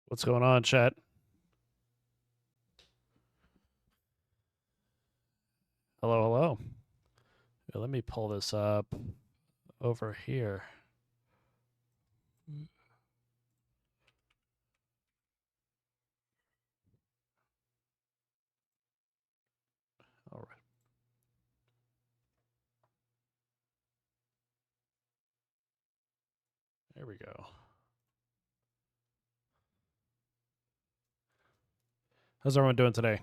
What's going on, chat? Hello, hello. Here, let me pull this up over here. All right. There we go. How's everyone doing today?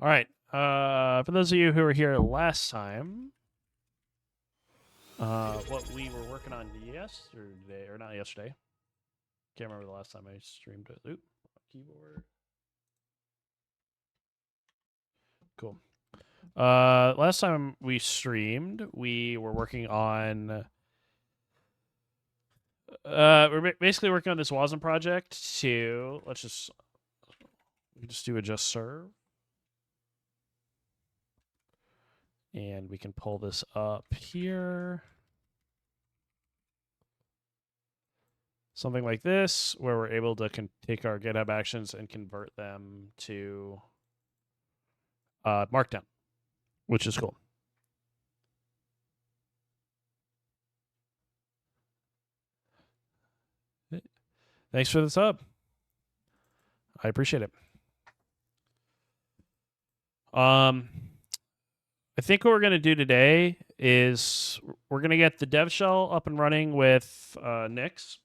All right. For those of you who were here last time, what we were working on yesterday, or not yesterday, can't remember the last time I streamed it. Oop, keyboard. Cool. Last time we streamed, we were working on. We're basically working on this WASM project to we can just do a just serve. And we can pull this up here. Something like this, where we're able to take our GitHub actions and convert them to Markdown, which is cool. Thanks for the sub. I appreciate it. I think what we're going to do today is we're going to get the dev shell up and running with Nix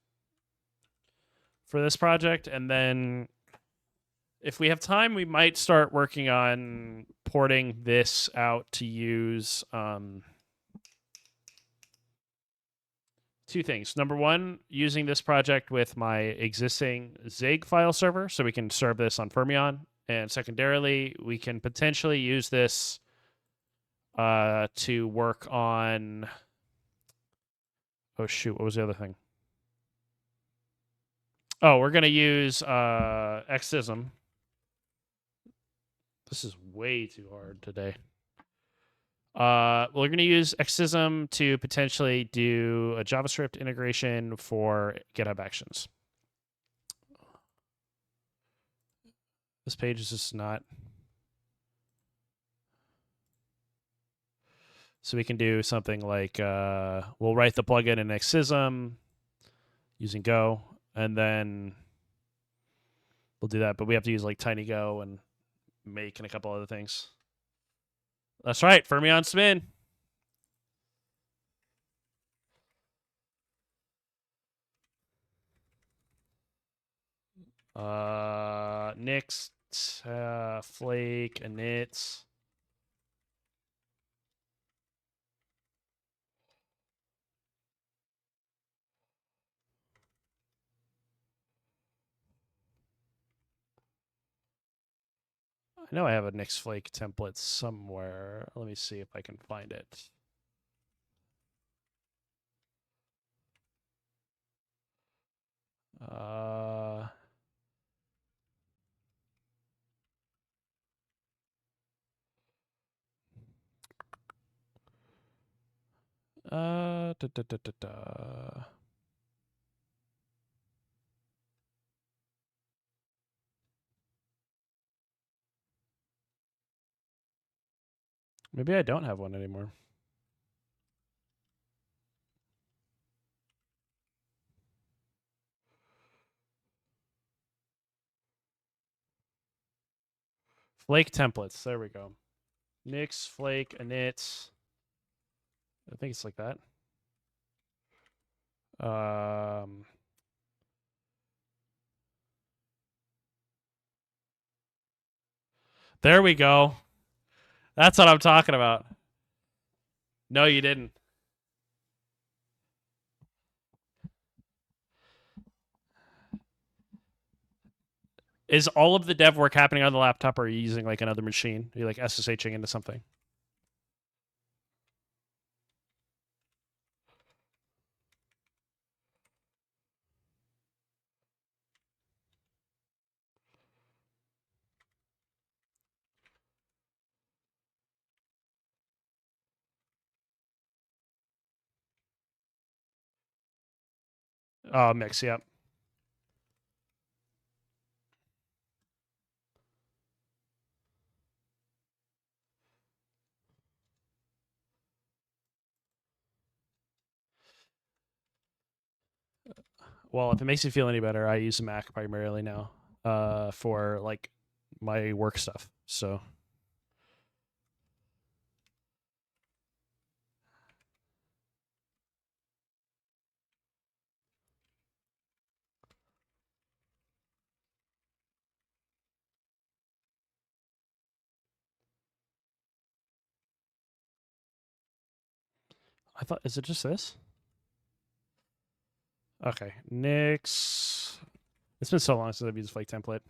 for this project, and then if we have time, we might start working on porting this out to use two things. Number one, using this project with my existing Zig file server so we can serve this on Fermion. And secondarily, we can potentially use this to work on. Oh, shoot. What was the other thing? Oh, we're going to use Xsysm. This is way too hard today. We're going to use Xsysm to potentially do a JavaScript integration for GitHub Actions. This page is just not. So we can do something like we'll write the plugin in Xsysm using Go, and then we'll do that. But we have to use like TinyGo and Make and a couple other things. That's right, Fermion Spin. Next, Flake, init. I know I have a Nix Flake template somewhere. Let me see if I can find it. Da, da, da, da, da. Maybe I don't have one anymore. Flake templates. There we go. Nix, Flake, init. I think it's like that. There we go. That's what I'm talking about. No, you didn't. Is all of the dev work happening on the laptop, or are you using like another machine? Are you like SSHing into something? Oh, mix. Yep. Well, if it makes you feel any better, I use a Mac primarily now for like my work stuff. So I thought, is it just this? Okay, Nix. It's been so long since I've used Flake template.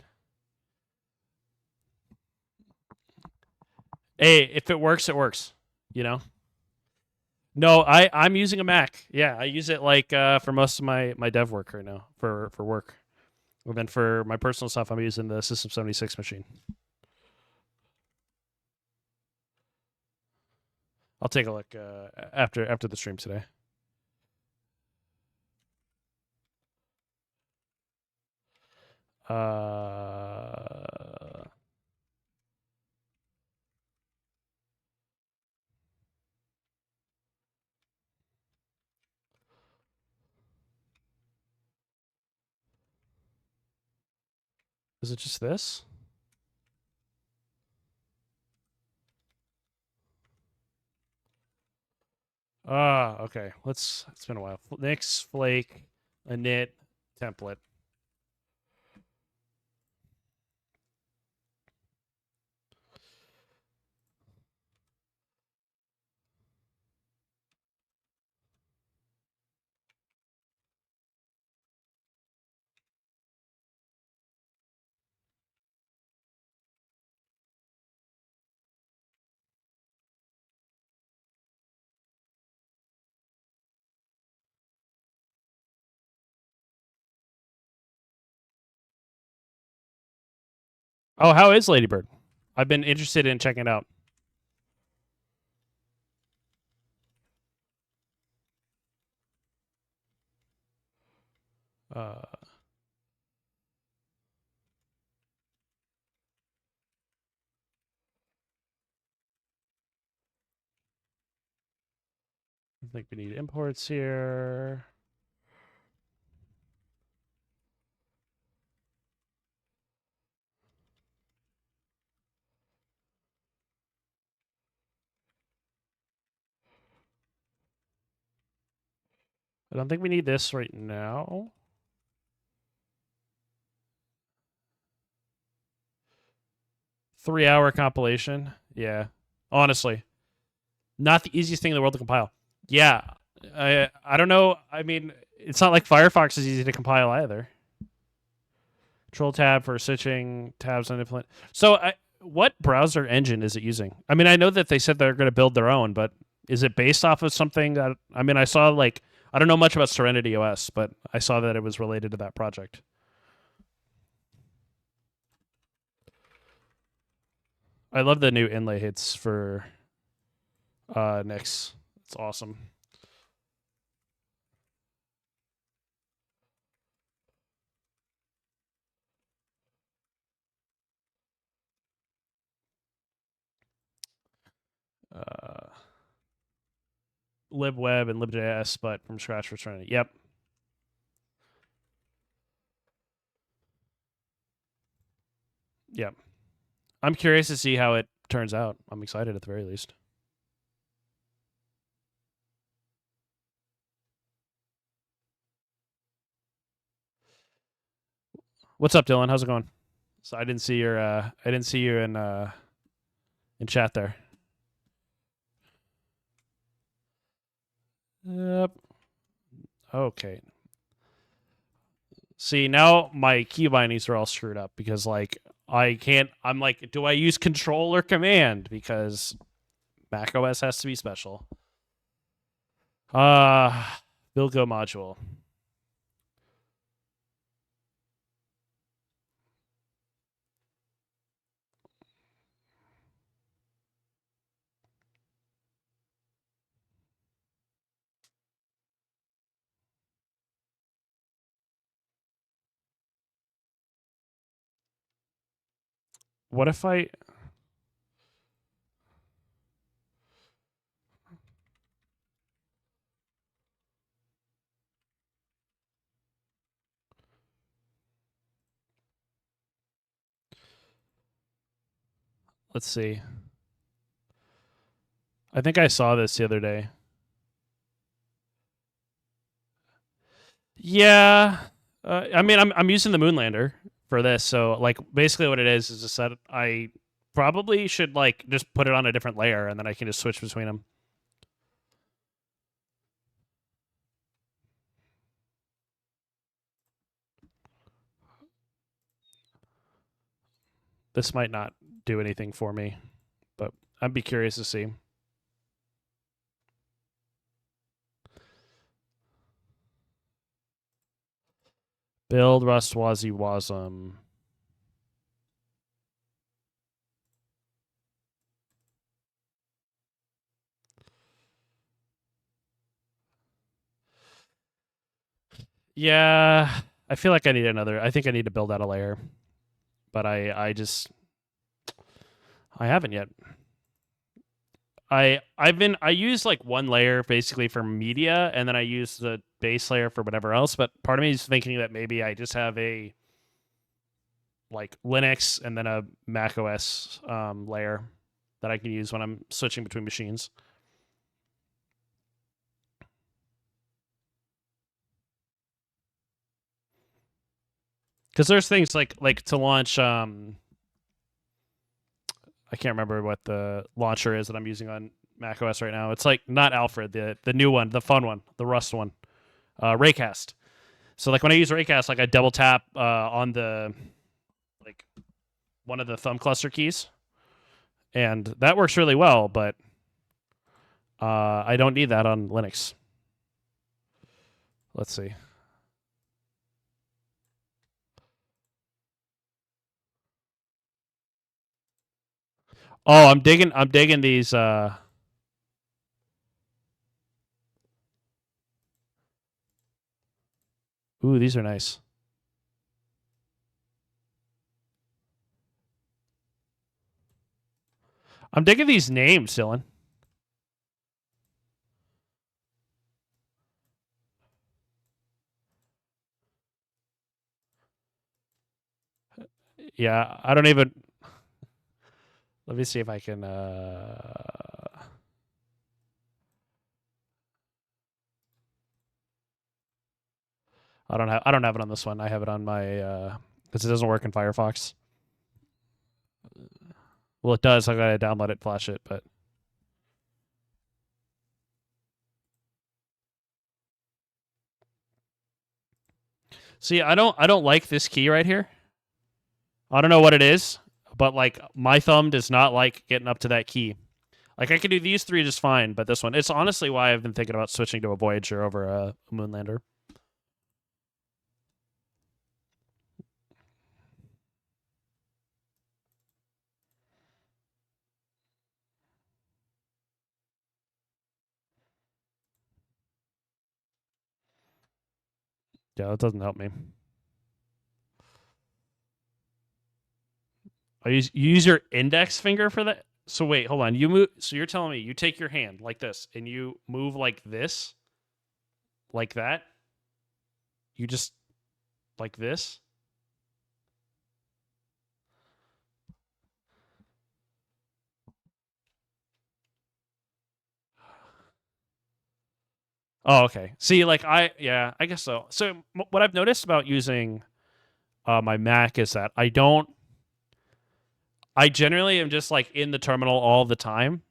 Hey, if it works, it works. You know. No, I'm using a Mac. Yeah, I use it like for most of my dev work right now for work. And then for my personal stuff, I'm using the System 76 machine. I'll take a look after the stream today. Is it just this? Okay. It's been a while. Nix, Flake, init, template. Oh, how is Ladybird? I've been interested in checking it out. I think we need imports here. I don't think we need this right now. Three-hour compilation. Yeah. Honestly. Not the easiest thing in the world to compile. Yeah. I don't know. I mean, it's not like Firefox is easy to compile either. Control tab for switching tabs on implement. So, what browser engine is it using? I mean, I know that they said they're going to build their own, but is it based off of something that? I mean, I saw like I don't know much about Serenity OS, but I saw that it was related to that project. I love the new inlay hits for Nix. It's awesome. Uh, libweb and libjs, but from scratch for Serenity. Yep. Yep. I'm curious to see how it turns out. I'm excited at the very least. What's up, Dylan? How's it going? So I didn't see your I didn't see you in chat there. Yep. Okay. See, now my key bindings are all screwed up because like I can't I'm like, do I use control or command? Because Mac OS has to be special. Build Go module. What if I... Let's see. I think I saw this the other day. Yeah. I mean, I'm using the Moonlander for this, so like basically what it is just that I probably should like just put it on a different layer and then I can just switch between them. This might not do anything for me, but I'd be curious to see. Build Rust WASM. Yeah, I feel like I need another. I think I need to build out a layer, but I haven't yet. I use like one layer basically for media, and then I use the base layer for whatever else. But part of me is thinking that maybe I just have a like Linux and then a Mac OS layer that I can use when I'm switching between machines. Because there's things like to launch. I can't remember what the launcher is that I'm using on Mac OS right now. It's like not Alfred, the new one, the fun one, the Rust one, Raycast. So like when I use Raycast, like I double tap on the like one of the thumb cluster keys, and that works really well. But I don't need that on Linux. Let's see. Oh, I'm digging these. Ooh, these are nice. I'm digging these names, Dylan. Yeah, I don't even. Let me see if I can. I don't have it on this one. I have it on my because it doesn't work in Firefox. Well, it does. I gotta download it, flash it, but see, I don't like this key right here. I don't know what it is, but like my thumb does not like getting up to that key. Like I can do these three just fine, but this one, it's honestly why I've been thinking about switching to a Voyager over a Moonlander. Yeah, that doesn't help me. You use your index finger for that. So wait, hold on. You move. So you're telling me you take your hand like this and you move like this, like that. You just like this. Oh, okay. See, like I guess so. So what I've noticed about using my Mac is that I generally am just like in the terminal all the time,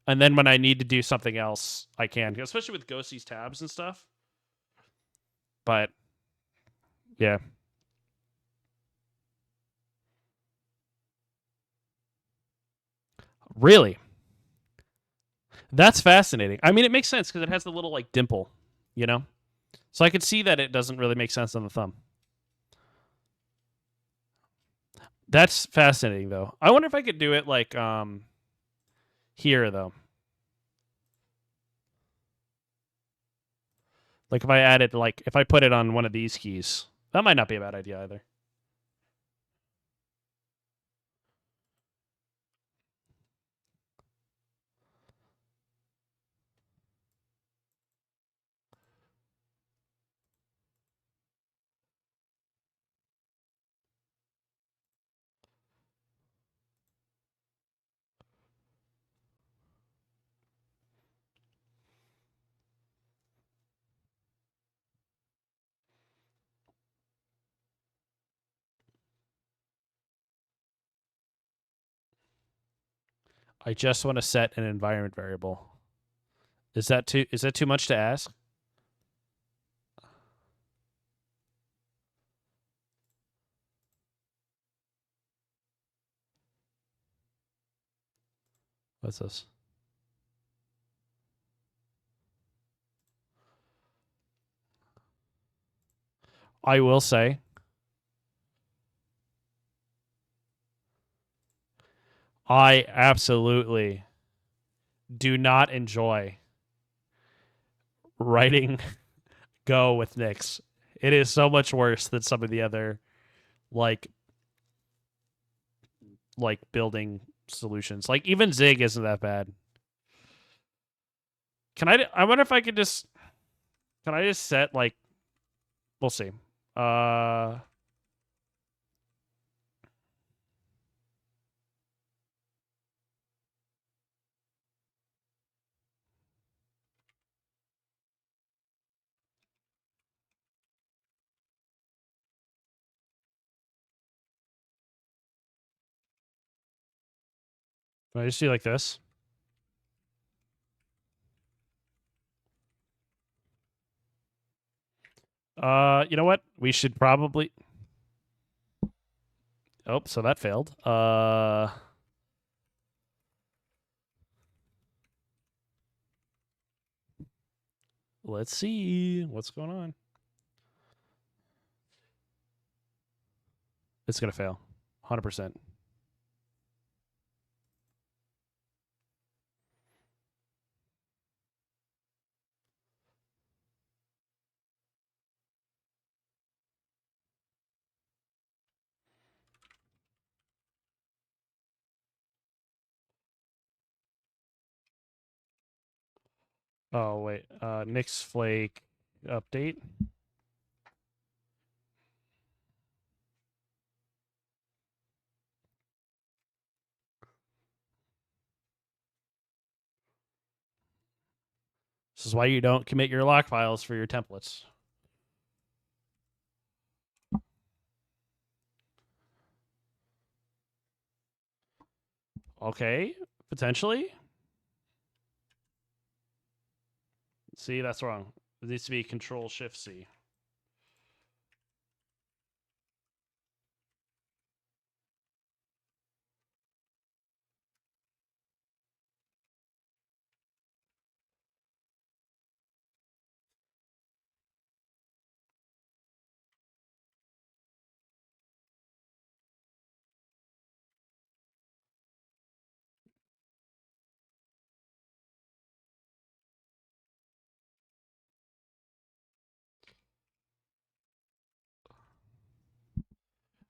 and then when I need to do something else, I can, especially with Ghostie's tabs and stuff. But yeah, really, that's fascinating. I mean, it makes sense because it has the little like dimple, you know. So I could see that it doesn't really make sense on the thumb. That's fascinating though. I wonder if I could do it like here though. Like if I added like if I put it on one of these keys. That might not be a bad idea either. I just want to set an environment variable. Is that too much to ask? What's this? I will say, I absolutely do not enjoy writing Go with Nix. It is so much worse than some of the other like building solutions. Like even Zig isn't that bad. I wonder if I could just can I just set like we'll see. Can I just do like this? You know what? We should probably Oh, so that failed. Let's see what's going on. It's going to fail. 100%. Oh, wait. Nix Flake update. This is why you don't commit your lock files for your templates. Okay, potentially. See, that's wrong. It needs to be Control-Shift-C.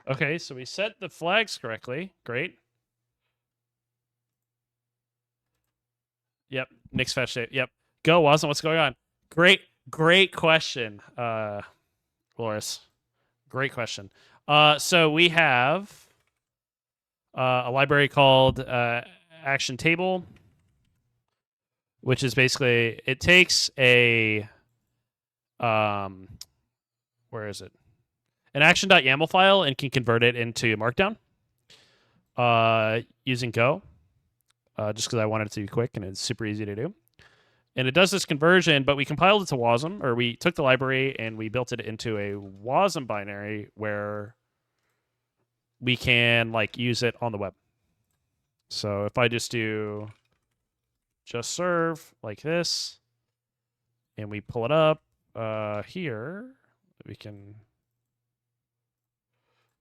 Okay, so we set the flags correctly. Great. Yep. Nix fetch it. Yep. Go, WASM. What's going on? Great question, Loris. Great question. So we have a library called Action Table, which is basically it takes a where is it? An action.yaml file and can convert it into Markdown using Go, just because I wanted it to be quick and it's super easy to do. And it does this conversion, but we compiled it to WASM, or we took the library and we built it into a WASM binary where we can like use it on the web. So if I just do just serve like this, and we pull it up here, we can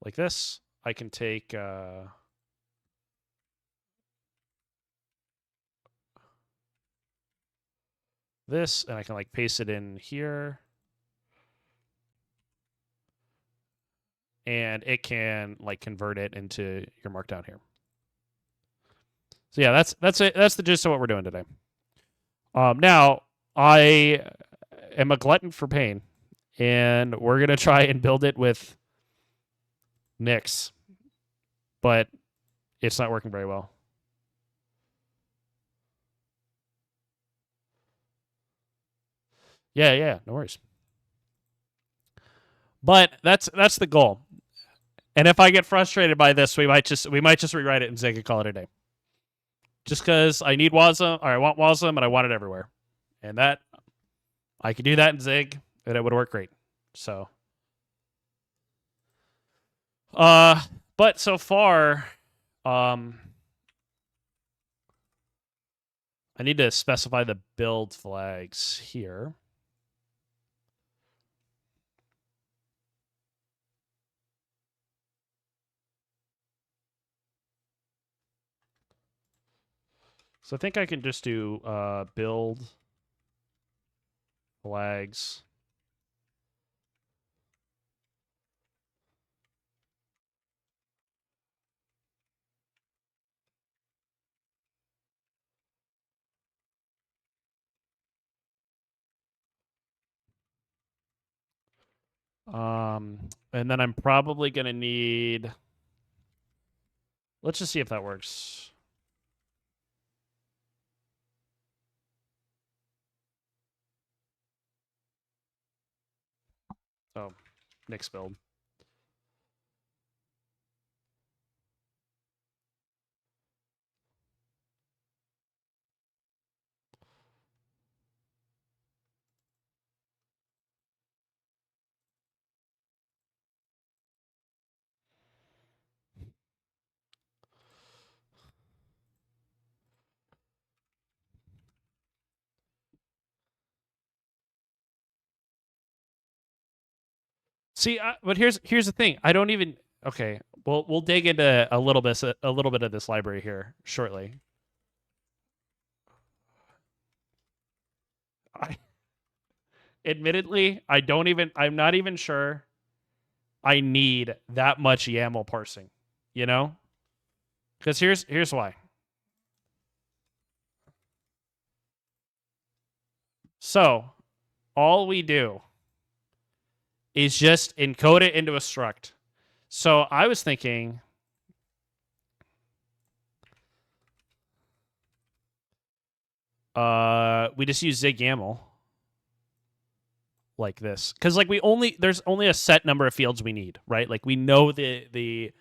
like this. I can take this and I can like paste it in here. And it can like convert it into your Markdown here. So yeah, that's it. That's the gist of what we're doing today. Now I am a glutton for pain, and we're gonna try and build it with Nix, but it's not working very well. Yeah, no worries. But that's the goal. And if I get frustrated by this, we might just rewrite it and Zig and call it a day. just because I need WASM, or I want WASM, and I want it everywhere. And that, I could do that in Zig, and it would work great. So, but so far, I need to specify the build flags here. So I think I can just do build flags. And then I'm probably going to need, let's just see if that works. Oh, Nick's build. See, but here's the thing. I don't even. Okay, we'll dig into a little bit of this library here shortly. Admittedly, I'm not even sure I need that much YAML parsing. You know, because here's why. So, all we do is just encode it into a struct. So I was thinking, we just use Zig YAML like this, because like there's only a set number of fields we need, right? Like we know the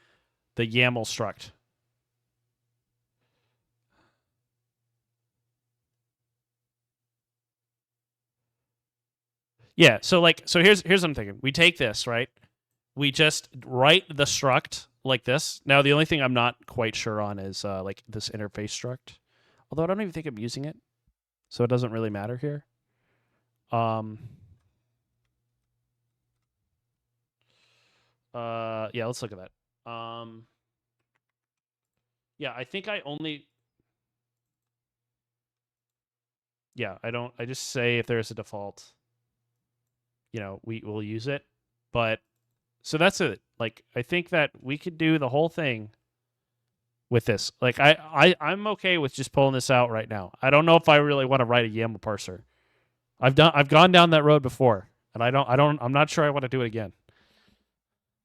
YAML struct. Yeah, so here's what I'm thinking. We take this, right? We just write the struct like this. Now the only thing I'm not quite sure on is like this interface struct. Although I don't even think I'm using it. So it doesn't really matter here. Yeah, let's look at that. Yeah, I think I only I just say if there's a default, you know, we will use it. But so that's it. Like I think that we could do the whole thing with this. Like I'm okay with just pulling this out right now. I don't know if I really want to write a YAML parser. I've gone down that road before, and I'm not sure I want to do it again.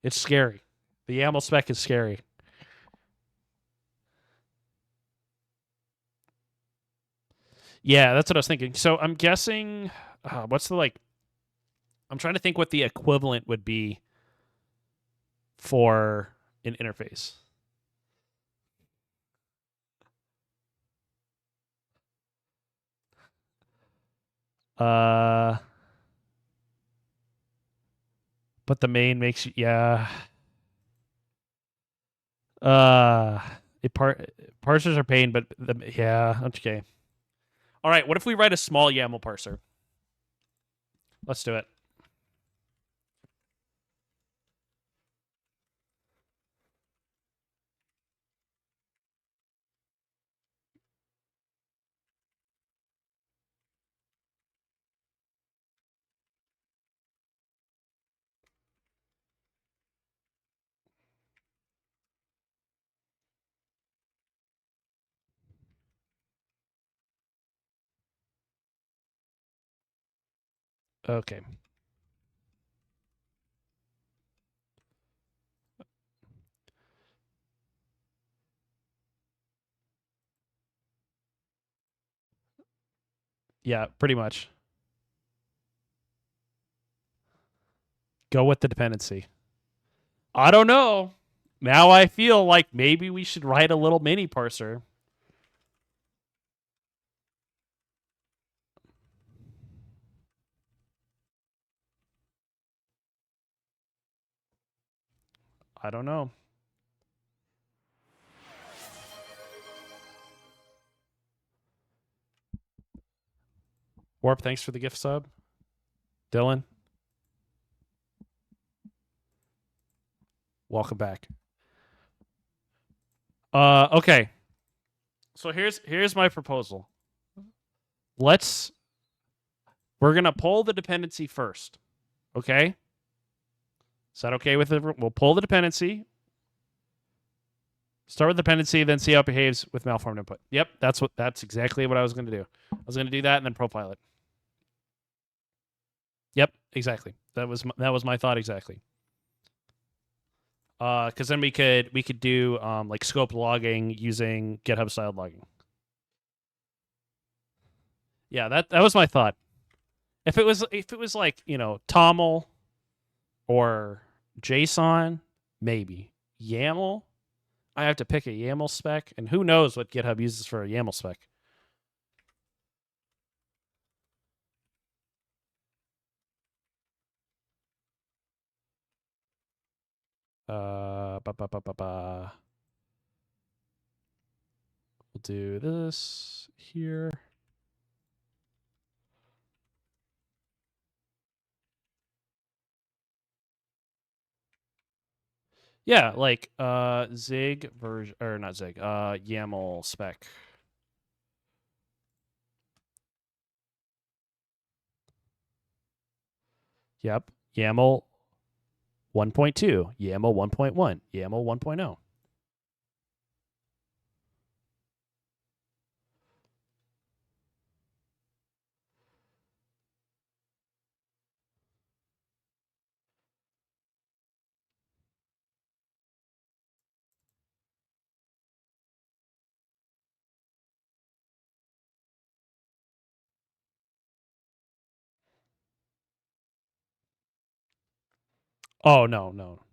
It's scary. The YAML spec is scary. Yeah, that's what I was thinking. So I'm guessing, what's the like? I'm trying to think what the equivalent would be for an interface. But the main makes you, yeah. Parsers are pain, but yeah, okay. All right, what if we write a small YAML parser? Let's do it. Okay. Yeah, pretty much. Go with the dependency. I don't know. Now I feel like maybe we should write a little mini parser. I don't know. Warp, thanks for the gift sub. Dylan, welcome back. Okay. So here's my proposal. We're gonna pull the dependency first. Okay? Is that okay with it? We'll pull the dependency. Start with the dependency, then see how it behaves with malformed input. Yep, that's exactly what I was gonna do. I was gonna do that and then profile it. Yep, exactly. That was my thought exactly. Because then we could do like scope logging using GitHub styled logging. Yeah, that was my thought. If it was like, you know, TOML or JSON, maybe. YAML, I have to pick a YAML spec, and who knows what GitHub uses for a YAML spec. We'll do this here. Yeah, like Zig version, or not Zig, YAML spec. Yep, YAML 1.2, YAML 1.1, YAML 1.0. Oh no.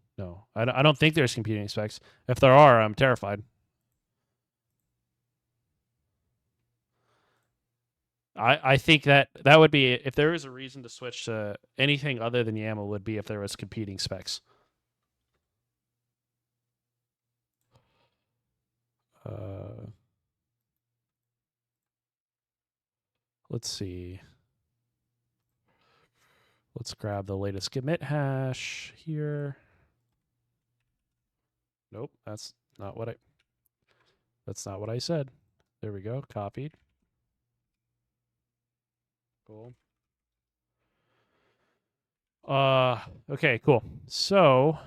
I don't think there's computing specs. If there are, I'm terrified. I think that would be, if there is a reason to switch to anything other than YAML, would be if there was competing specs. Let's see. Let's grab the latest commit hash here. Nope, that's not what I said. There we go. Copied. Cool. Okay, cool. So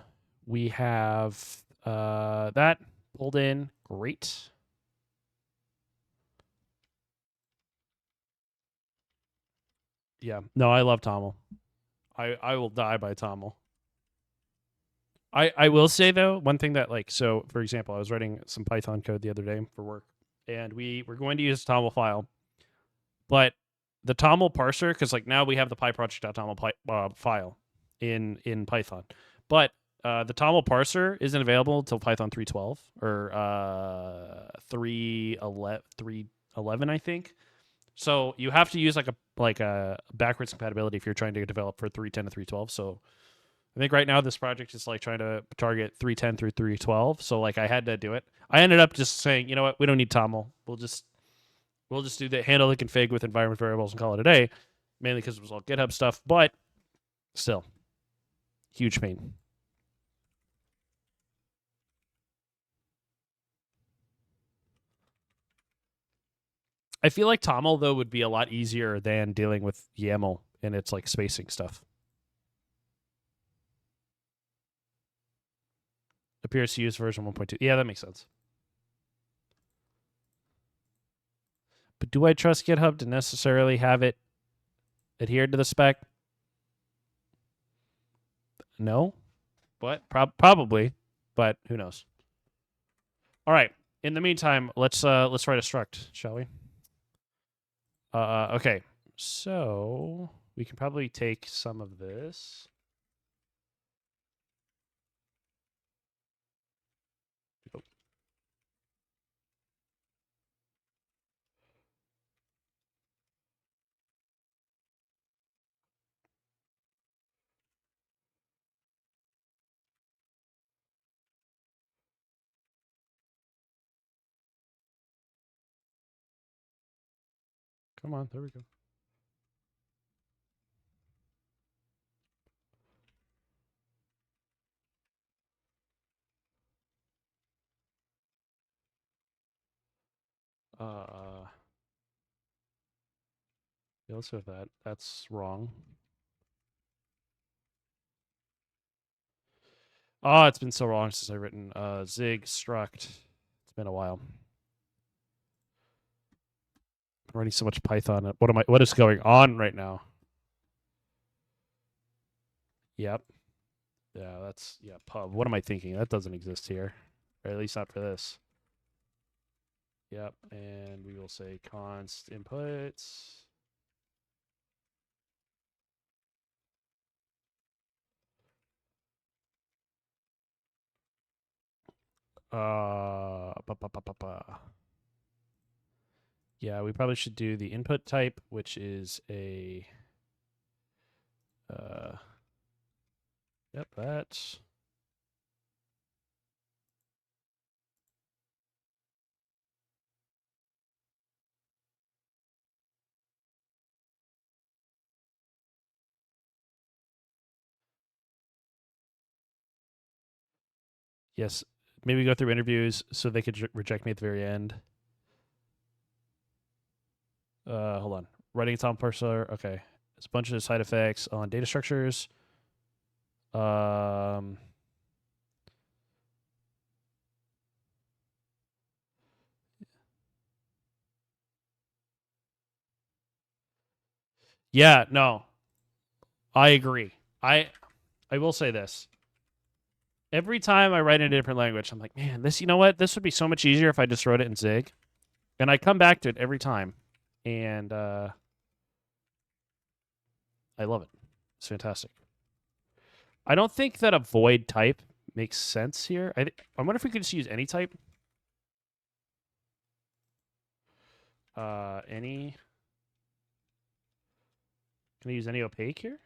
we have that pulled in. Great. Yeah. No, I love TOML. I will die by TOML. I will say though, one thing that, like, so for example, I was writing some Python code the other day for work, and we were going to use a TOML file, but the TOML parser, because like now we have the PyProject.toml file in Python, but the TOML parser isn't available until Python 3.12 or 3.11, I think. So you have to use like a backwards compatibility if you're trying to develop for 3.10 to 3.12. So I think right now this project is like trying to target 3.10 through 3.12. So like I had to do it. I ended up just saying, you know what, we don't need TOML. We'll just do the handle the config with environment variables and call it a day. Mainly because it was all GitHub stuff, but still, huge pain. I feel like TOML though would be a lot easier than dealing with YAML and its like spacing stuff. Appears to use version 1.2. Yeah, that makes sense. But do I trust GitHub to necessarily have it adhered to the spec? No, but probably, but who knows? All right. In the meantime, let's write a struct, shall we? Okay. So we can probably take some of this. Come on, there we go. Yeah, let's go with that. That's wrong. Oh, it's been so long since I've written zig struct. It's been a while. I'm writing so much Python. What is going on right now? Yep. Yeah, that's pub. What am I thinking? That doesn't exist here. Or at least not for this. Yep. And we will say const inputs. Yeah, we probably should do the input type, which is a yep, that. Yes, maybe go through interviews so they could reject me at the very end. Hold on. Writing Tom parser. Okay, there's a bunch of side effects on data structures. Yeah, no, I agree. I will say this. Every time I write in a different language, I'm like, man, this. You know what? This would be so much easier if I just wrote it in Zig. And I come back to it every time, and I love it. It's fantastic. I don't think that a void type makes sense here. I wonder if we could just use any type. Any. Can I use any opaque here?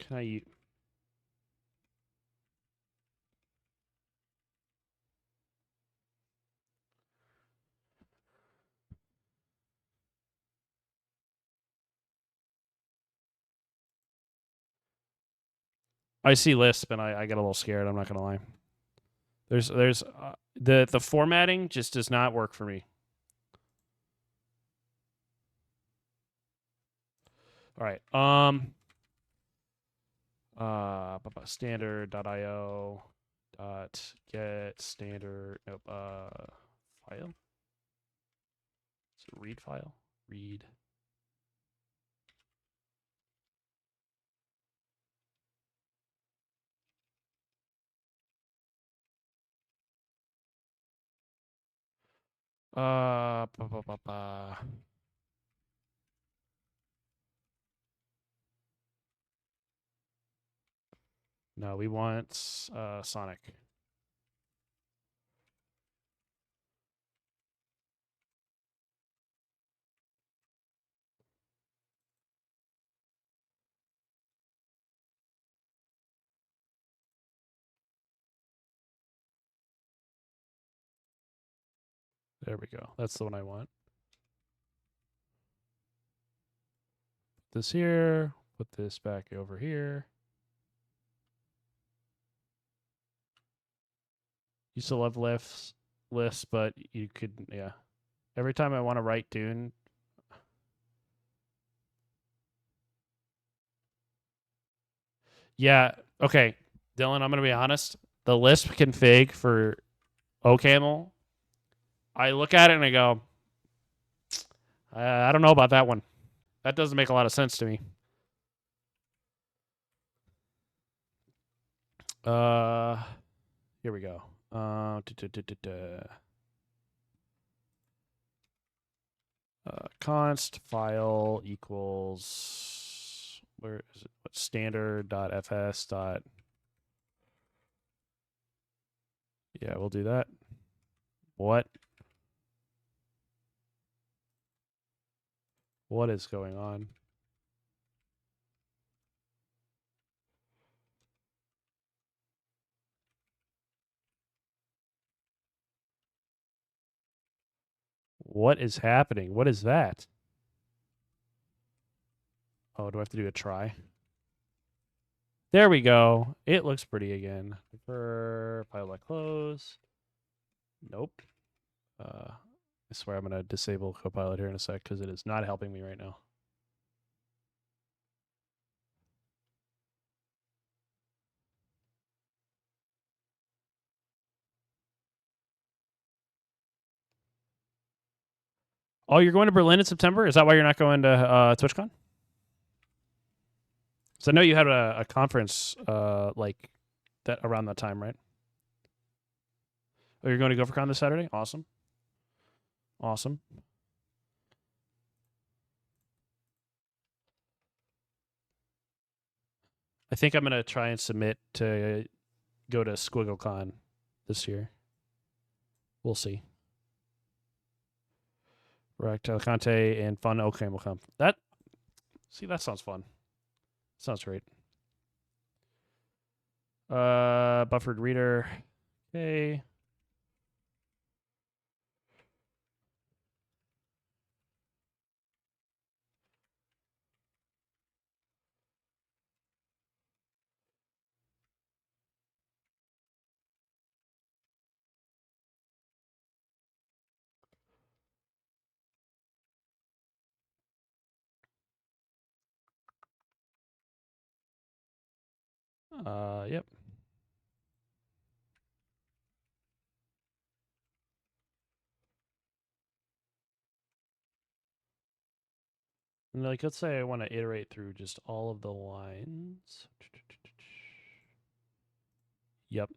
Can I use... I see Lisp and I get a little scared. I'm not gonna lie. There's the formatting just does not work for me. All right. Standard.io dot get standard file. Is it read file? Read. No, we want Sonic. There we go. That's the one I want. Put this here. Put this back over here. Used to love lists, but you could, yeah. Every time I want to write Dune. Yeah. Okay. Dylan, I'm going to be honest. The Lisp config for OCaml, I look at it and I go, I don't know about that one. That doesn't make a lot of sense to me. Here we go. Const file equals, where is it? What, standard.fs dot. Yeah, we'll do that. What? What is going on? What is happening? What is that? Oh, do I have to do a try? There we go. It looks pretty again. For pilot close. Nope. I swear I'm going to disable Copilot here in a sec because it is not helping me right now. Oh, you're going to Berlin in September? Is that why you're not going to TwitchCon? So I know you had a conference like that around that time, right? Oh, you're going to GopherCon this Saturday? Awesome. Awesome. I think I'm going to try and submit to go to SquiggleCon this year. We'll see. Right, Alicante and Fun Okay will come. That sounds fun. Sounds great. Buffered reader. Okay. Yep. And like, let's say I want to iterate through just all of the lines. Yep.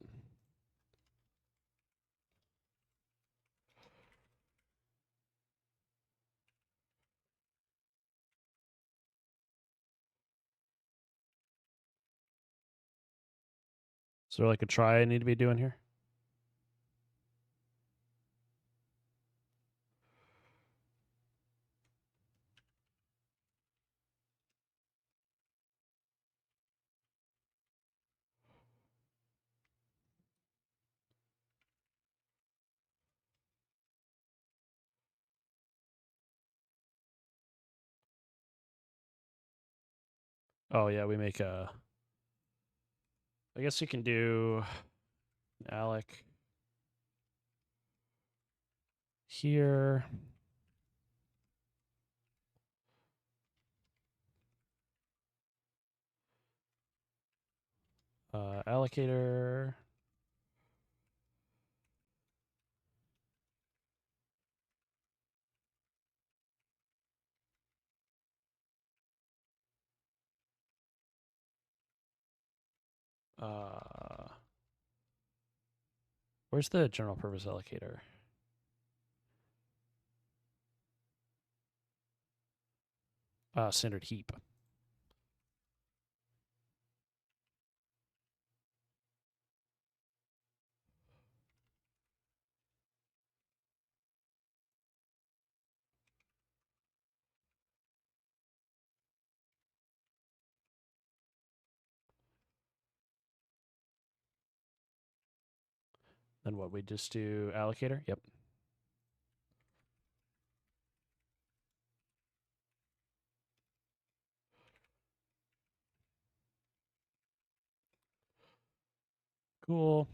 Is there like a try I need to be doing here? Oh yeah, we make a. I guess you can do Alec here. Allocator. Where's the general purpose allocator? Standard heap. Then what? We just do allocator? Yep. Cool.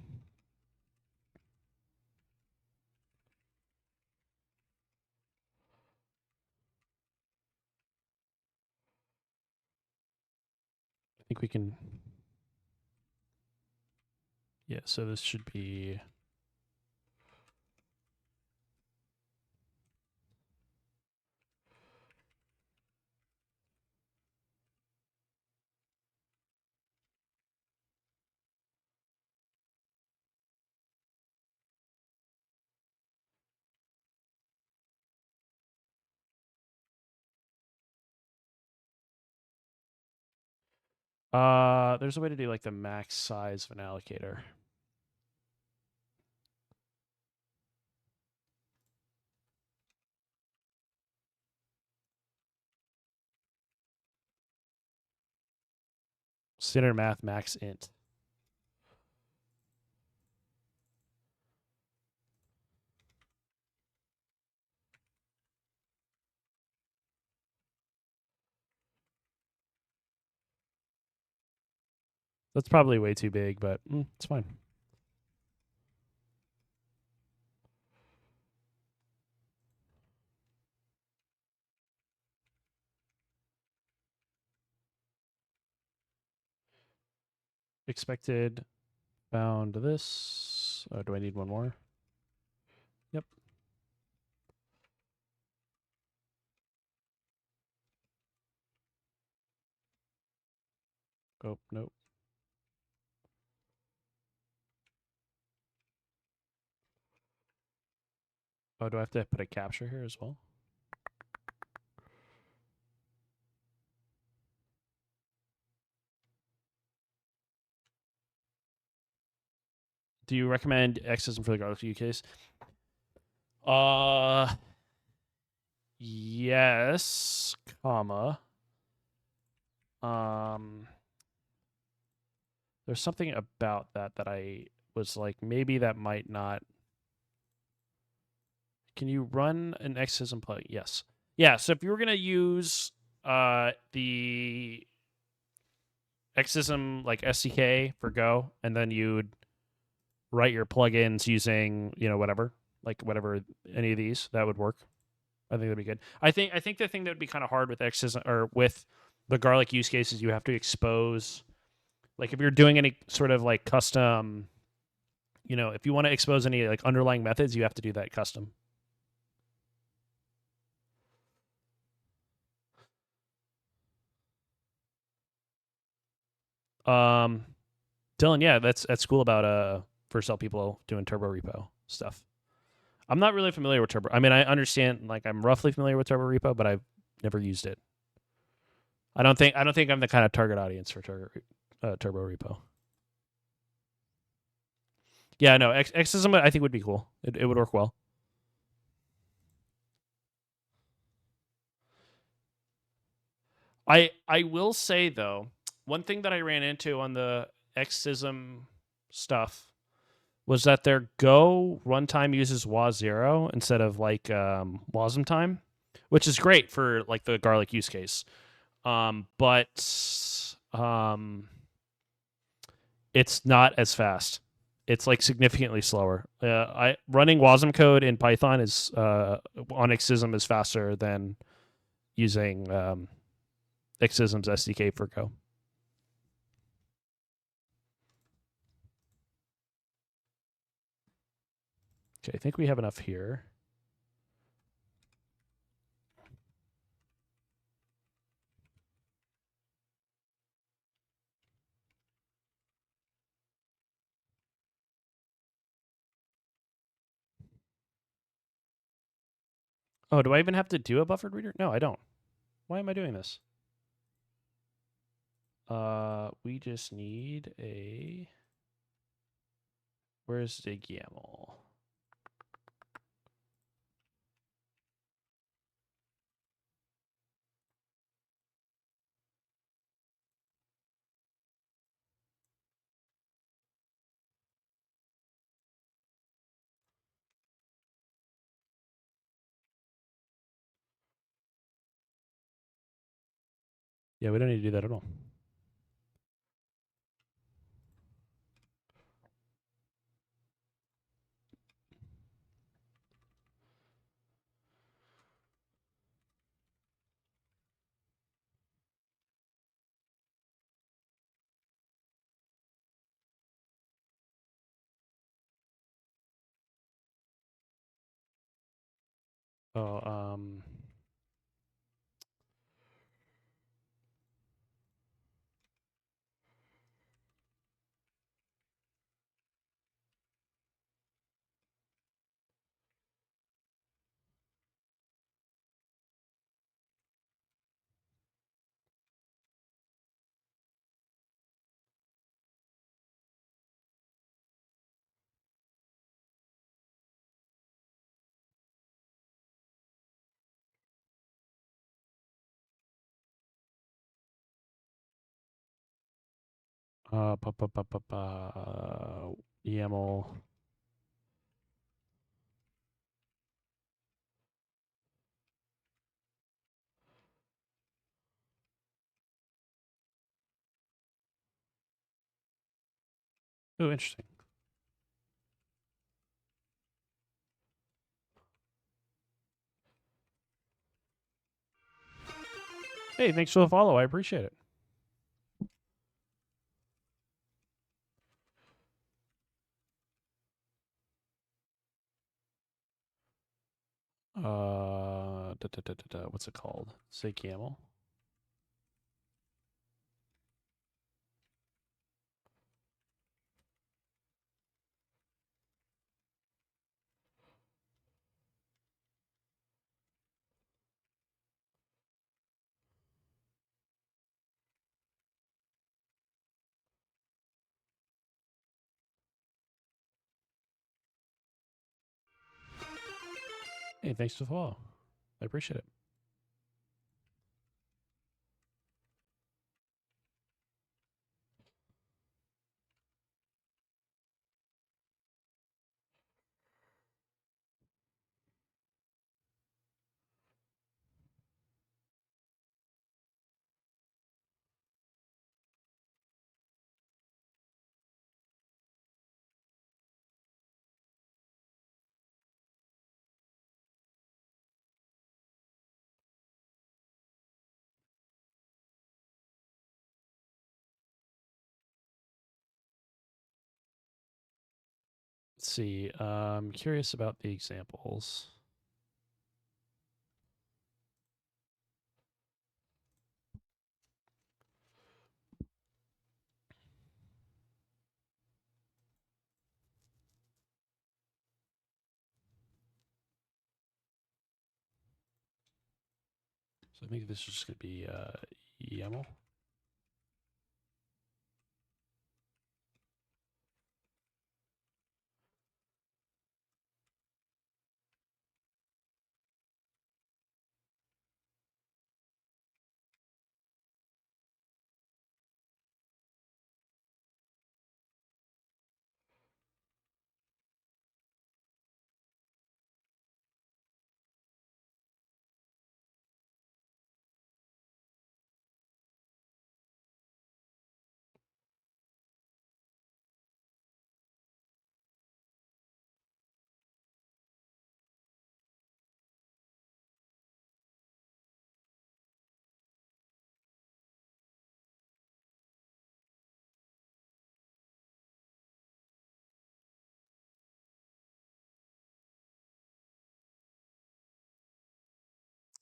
I think we can. Yeah, so this should be. There's a way to do like the max size of an allocator. Standard math max int. That's probably way too big, but it's fine. Expected bound this. Oh, do I need one more? Yep. Oh, nope. Oh, do I have to put a capture here as well? Do you recommend Xism for the garlic use case? Yes, comma. There's something about that I was like, maybe that might not. Can you run an Xism plugin? Yes. Yeah. So if you were gonna use the Xism like SDK for Go, and then you'd write your plugins using whatever any of these, that would work. I think that'd be good. I think the thing that would be kind of hard with Xism or with the garlic use cases, you have to expose, like if you're doing any sort of like custom, if you want to expose any like underlying methods, you have to do that custom. Dylan, yeah, that's cool about first sell people doing turbo repo stuff. I'm not really familiar with turbo. I mean, I understand, like I'm roughly familiar with turbo repo, but I've never used it. I don't think I'm the kind of target audience for turbo repo. Yeah, no, Xism I think would be cool. It would work well. I will say though, one thing that I ran into on the Xism stuff was that their Go runtime uses WAS0 instead of like WASM time, which is great for like the garlic use case. But it's not as fast. It's like significantly slower. I running WASM code in Python is on Xism is faster than using Xism's SDK for Go. Okay, I think we have enough here. Oh, do I even have to do a buffered reader? No, I don't. Why am I doing this? We just need a. Where's the YAML? Yeah, we don't need to do that at all. Oh, YAML. Oh, interesting. Hey, thanks for the follow. I appreciate it. What's it called? Say YAML. Hey, thanks for the follow. I appreciate it. Let's see. I'm curious about the examples. So I think this is just going to be YAML.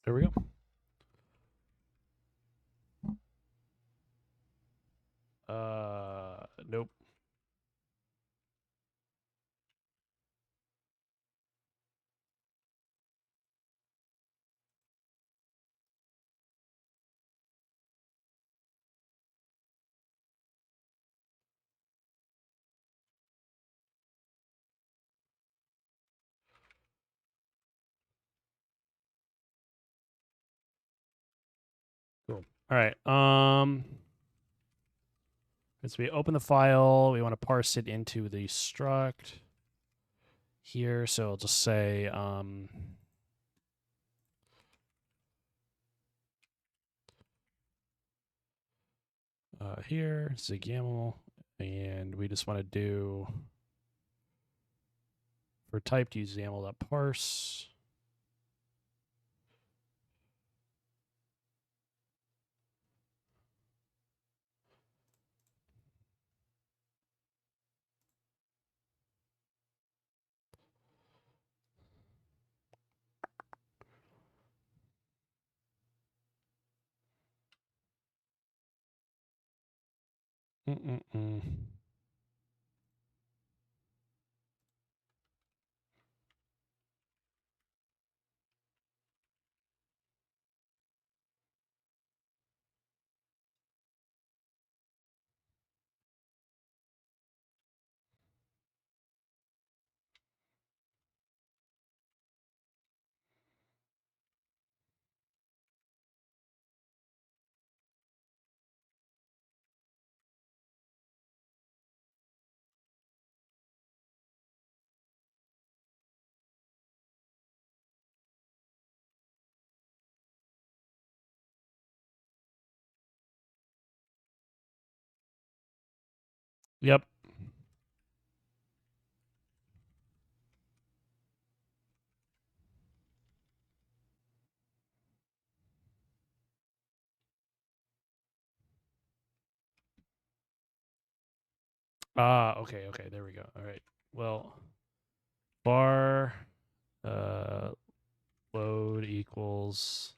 There we go. Nope. Cool. All right. As we open the file, we want to parse it into the struct here. So I'll just say here, zig YAML, and we just want to do for type to use YAML.parse. Mm-mm-mm. Yep. Okay, there we go. All right. Well, bar load equals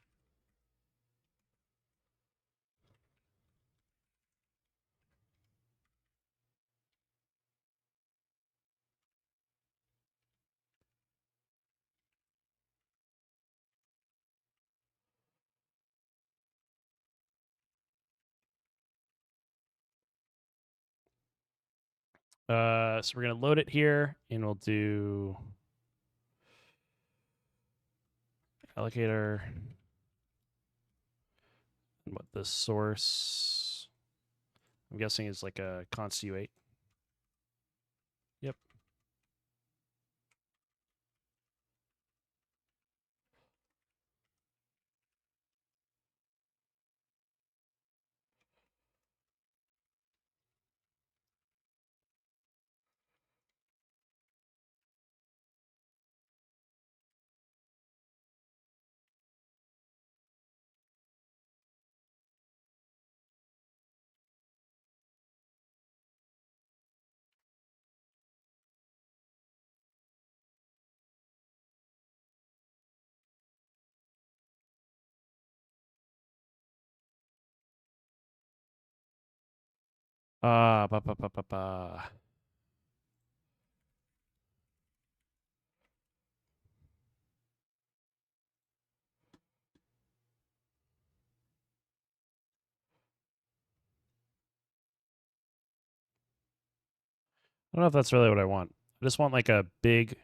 so we're gonna load it here, and we'll do allocator. And what the source? I'm guessing is like a const u8. Yep. Ba, ba, ba, ba, ba. I don't know if that's really what I want. I just want like a big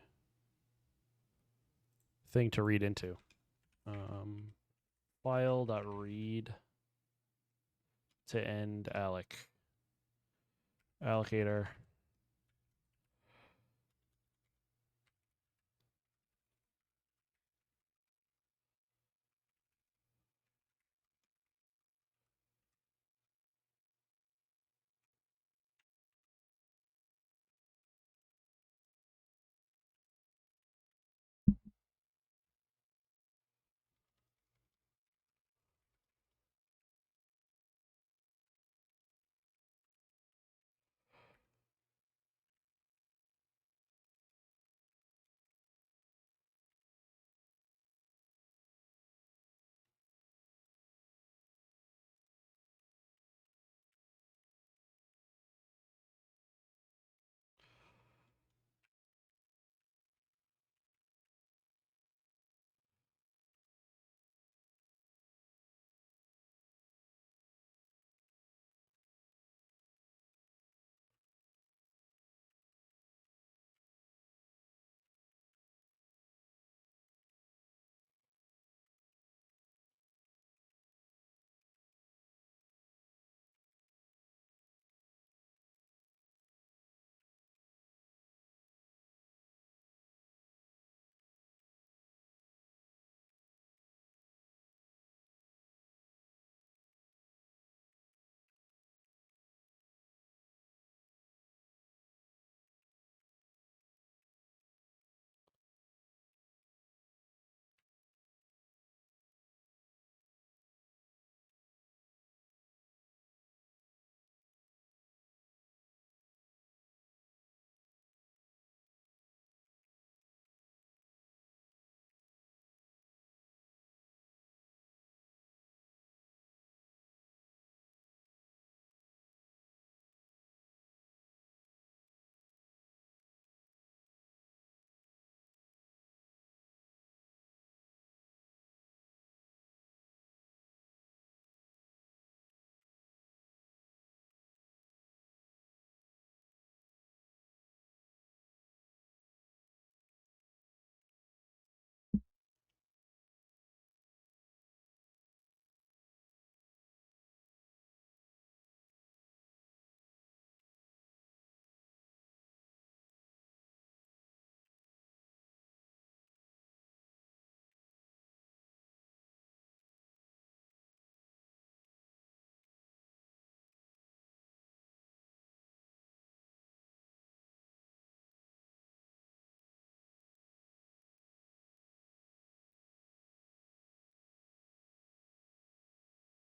thing to read into. File.read to end allocator.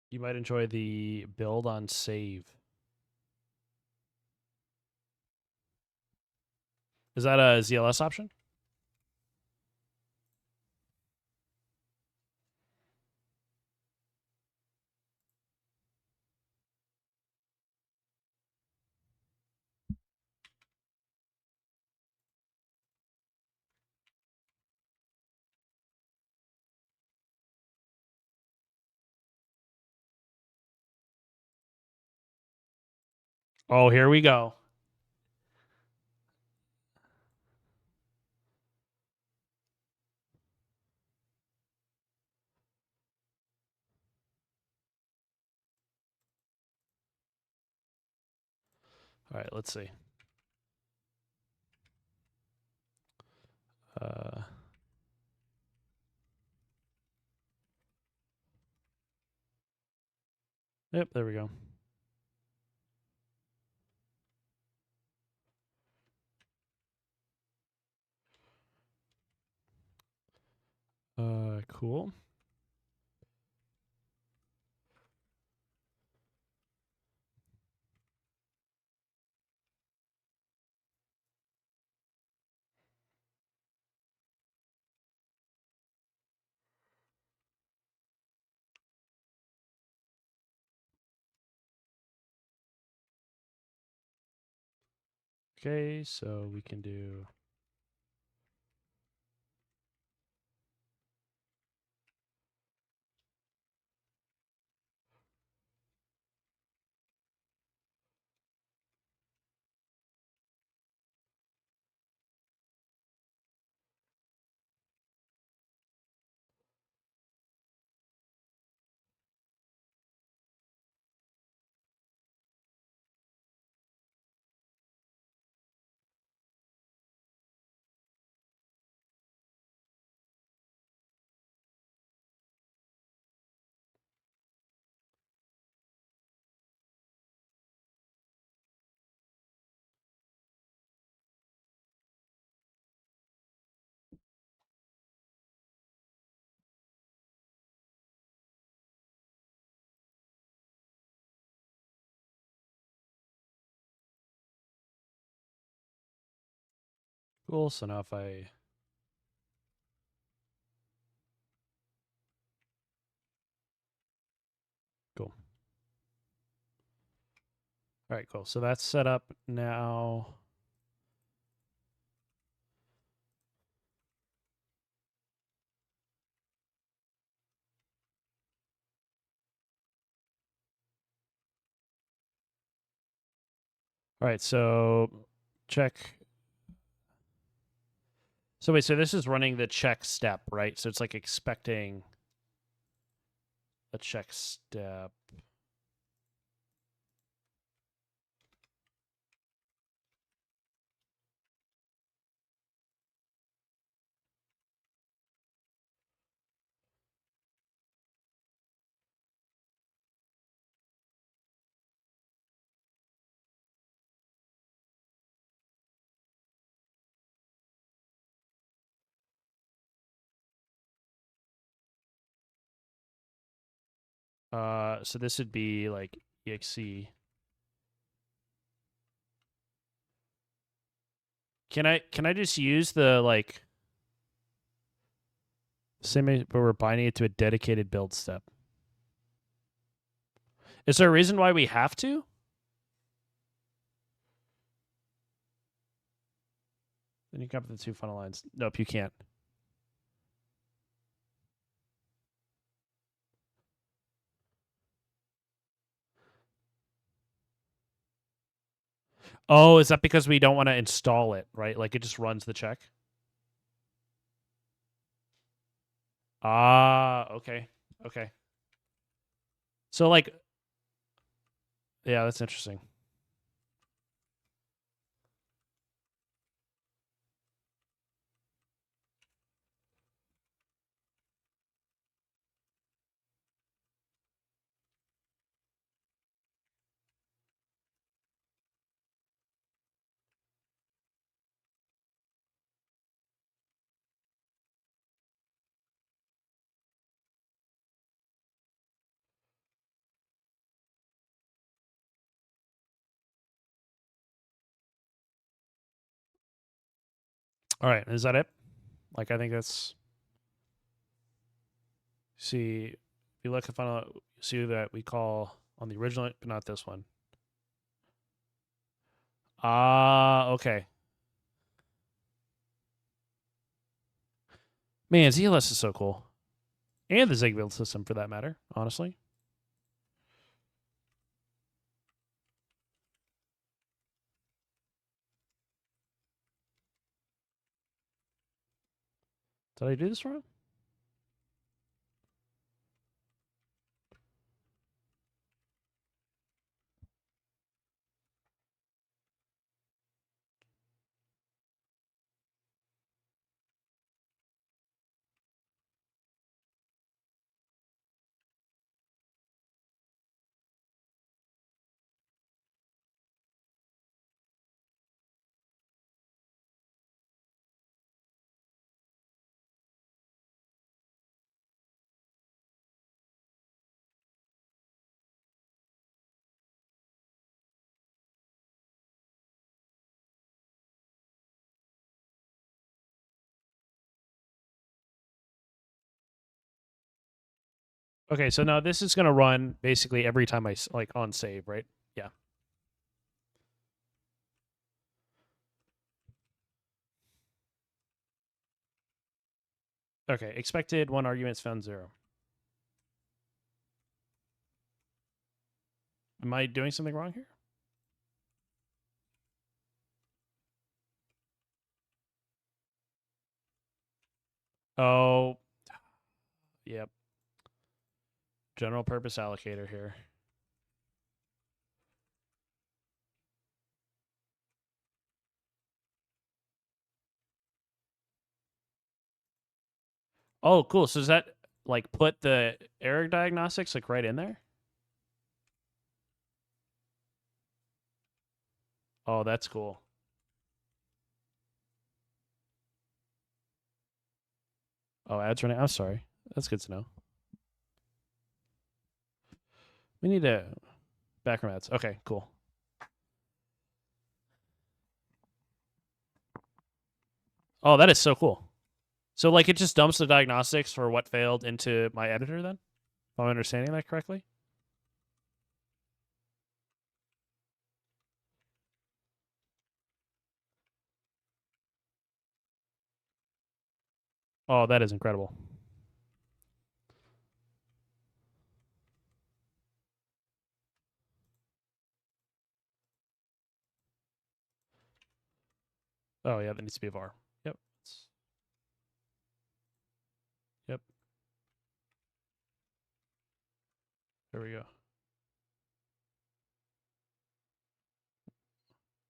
You might enjoy the build on save. Is that a ZLS option? Oh, here we go. All right, let's see. Yep, there we go. Cool. Okay, so we can do. Cool. So now if I. Cool. All right, cool. So that's set up now. All right, so check. So wait, so this is running the check step, right? So it's like expecting a check step. So this would be like exe. Can I just use the like same, but we're binding it to a dedicated build step? Is there a reason why we have to? Then you come up with the two funnel lines. Nope, you can't. Oh, is that because we don't want to install it, right? Like it just runs the check? Ah, okay. Okay. So like yeah, that's interesting. All right, is that it? Like, I think that's. See, if you look at on, see that we call on the original, but not this one. Okay. Man, ZLS is so cool. And the Zig build system, for that matter, honestly. Did I do this wrong? Okay, so now this is going to run basically every time I like on save, right? Yeah. Okay, expected 1 arguments found 0. Am I doing something wrong here? Oh, yep. General purpose allocator here. Oh, cool. So does that like put the error diagnostics like right in there? Oh, that's cool. Oh, ads running. I'm sorry. That's good to know. We need a background ads. Okay, cool. Oh, that is so cool. So like it just dumps the diagnostics for what failed into my editor then? If I'm understanding that correctly? Oh, that is incredible. Oh yeah, that needs to be a var. Yep. Yep. There we go.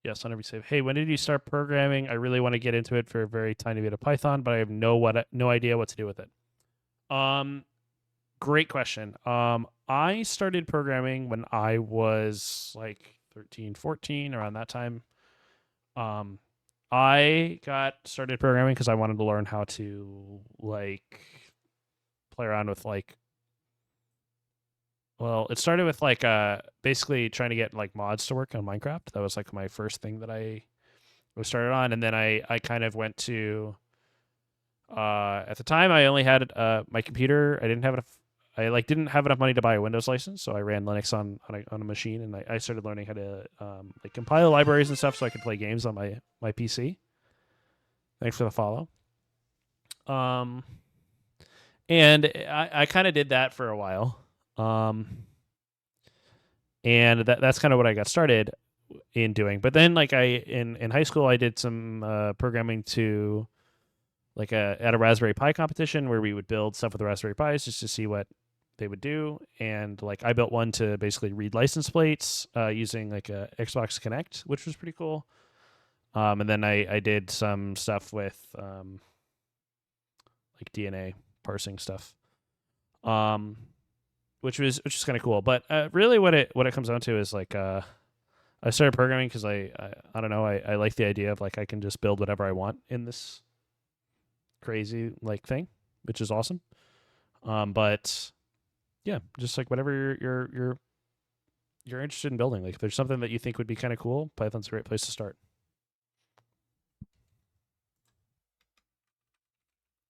Yes, on every save. Hey, when did you start programming? I really want to get into it for a very tiny bit of Python, but I have no idea what to do with it. Great question. I started programming when I was like 13, 14, around that time. I got started programming because I wanted to learn how to like play around with like. Well, it started with like basically trying to get like mods to work on Minecraft. That was like my first thing that I was started on, and then I kind of went to. At the time, I only had my computer. I didn't have enough. I like didn't have enough money to buy a Windows license, so I ran Linux on a machine, and I started learning how to like compile libraries and stuff, so I could play games on my PC. Thanks for the follow. And I kind of did that for a while. And that's kind of what I got started in doing. But then, like in high school, I did some programming to like at a Raspberry Pi competition where we would build stuff with the Raspberry Pis just to see what they would do. And like I built one to basically read license plates using like a Xbox Connect, which was pretty cool. And then I did some stuff with like DNA parsing stuff, which is kind of cool. But really, what it comes down to is like I started programming because I don't know, I like the idea of like I can just build whatever I want in this crazy like thing, which is awesome. But yeah, just like whatever you're interested in building. Like if there's something that you think would be kind of cool, Python's a great place to start.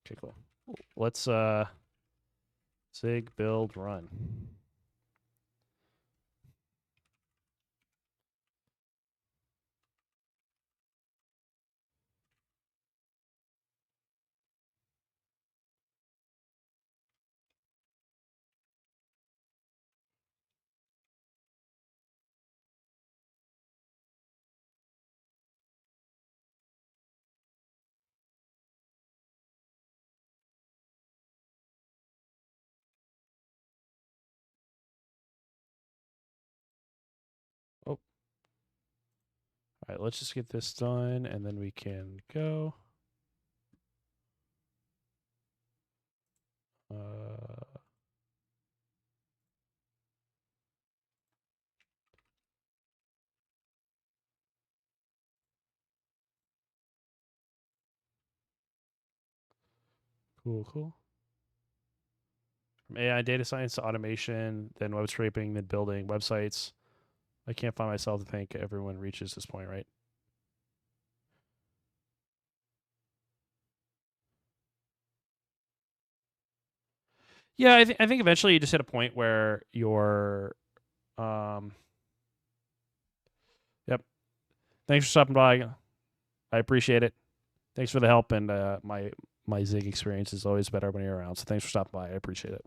Okay, cool. Let's sig build run. Oh. All right, let's just get this done and then we can go. Cool. From AI data science to automation, then web scraping, then building websites. I can't find myself to think everyone reaches this point, right? Yeah, I think eventually you just hit a point where you're yep. Thanks for stopping by. I appreciate it. Thanks for the help, and my Zig experience is always better when you're around. So thanks for stopping by. I appreciate it.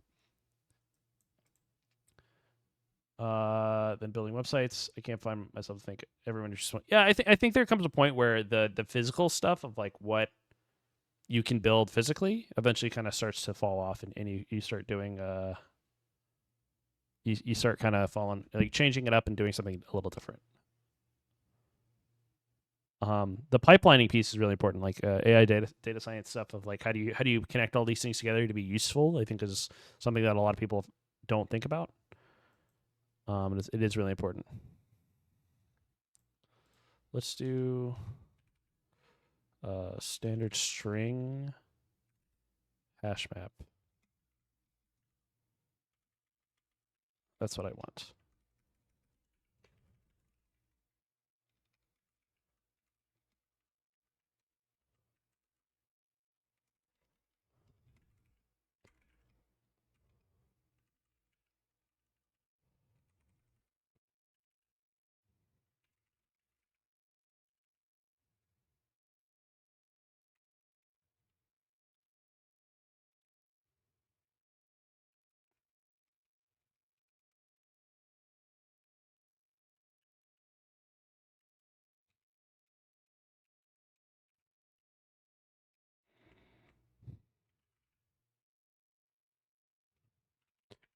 Then building websites. I can't find myself to think everyone just want. Yeah, I think there comes a point where the physical stuff of like what you can build physically eventually kind of starts to fall off, and you start doing you start kind of falling like changing it up and doing something a little different. The pipelining piece is really important, like AI data science stuff of like how do you connect all these things together to be useful. I think is something that a lot of people don't think about. It is really important. Let's do standard string hash map. That's what I want.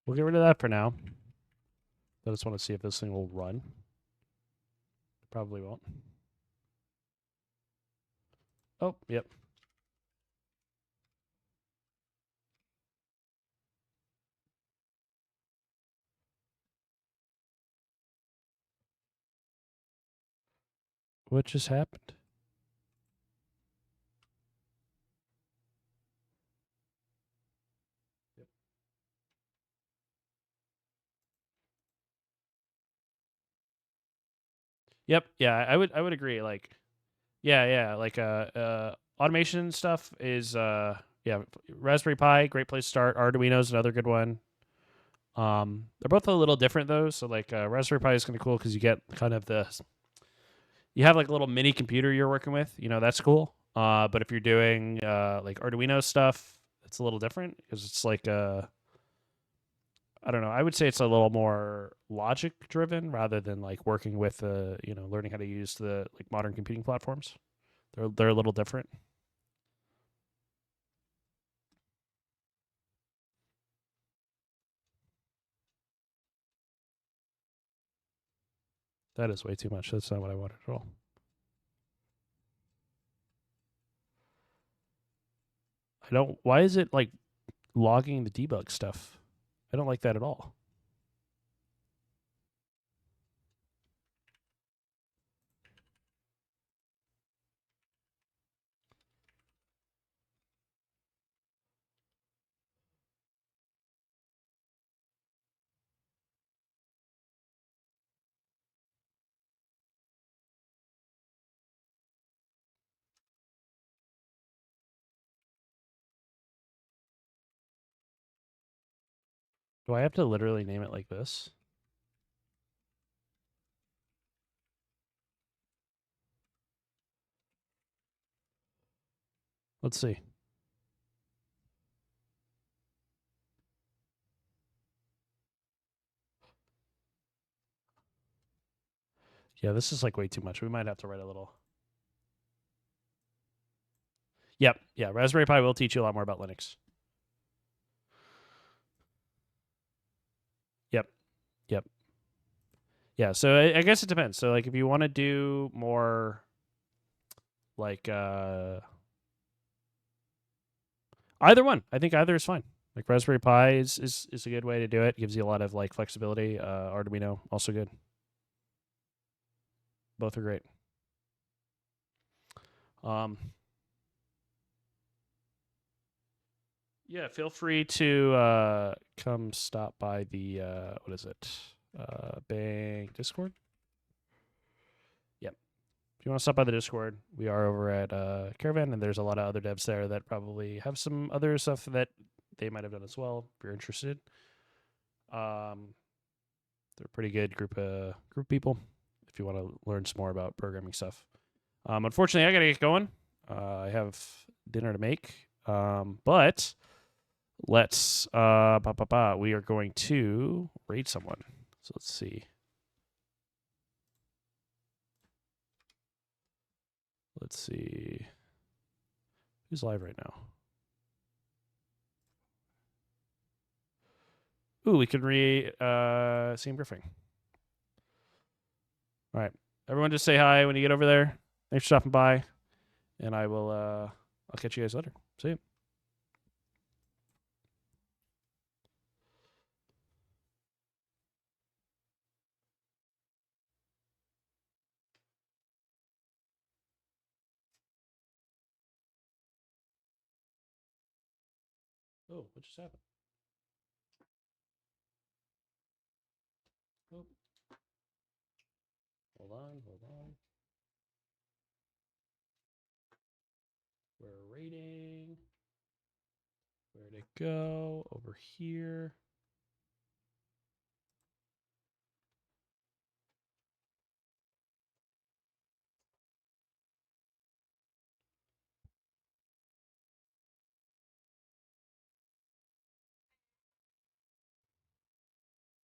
We'll get rid of that for now. I just want to see if this thing will run. Probably won't. Oh, yep. What just happened? Yep. Yeah, I would agree. Like, yeah. Like, automation stuff is yeah. Raspberry Pi, great place to start. Arduino's another good one. They're both a little different though. So like, Raspberry Pi is kind of cool because you get kind of you have like a little mini computer you're working with. You know, that's cool. But if you're doing like Arduino stuff, it's a little different because it's like I don't know. I would say it's a little more logic driven rather than like working with learning how to use the like modern computing platforms. They're a little different. That is way too much. That's not what I wanted at all. I don't. Why is it like logging the debug stuff? I don't like that at all. Do I have to literally name it like this? Let's see. Yeah, this is like way too much. We might have to write a little. Yep. Yeah. Raspberry Pi will teach you a lot more about Linux. Yep. Yep. Yeah. So I guess it depends. So like if you want to do more like either one, I think either is fine. Like Raspberry Pi is a good way to do it. Gives you a lot of like flexibility. Arduino also good. Both are great. Um, yeah, feel free to come stop by the what is it? Bang Discord. Yep. If you want to stop by the Discord, we are over at Caravan, and there's a lot of other devs there that probably have some other stuff that they might have done as well. If you're interested, they're a pretty good group of people. If you want to learn some more about programming stuff. Unfortunately, I gotta get going. I have dinner to make. But let's we are going to raid someone. So let's see. Let's see. Who's live right now? Ooh, we can Sam Griffin. All right. Everyone just say hi when you get over there. Thanks for stopping by. And I will I'll catch you guys later. See you. Oh, what just happened? Oh. Hold on, hold on. We're rating. Where'd it go? Over here.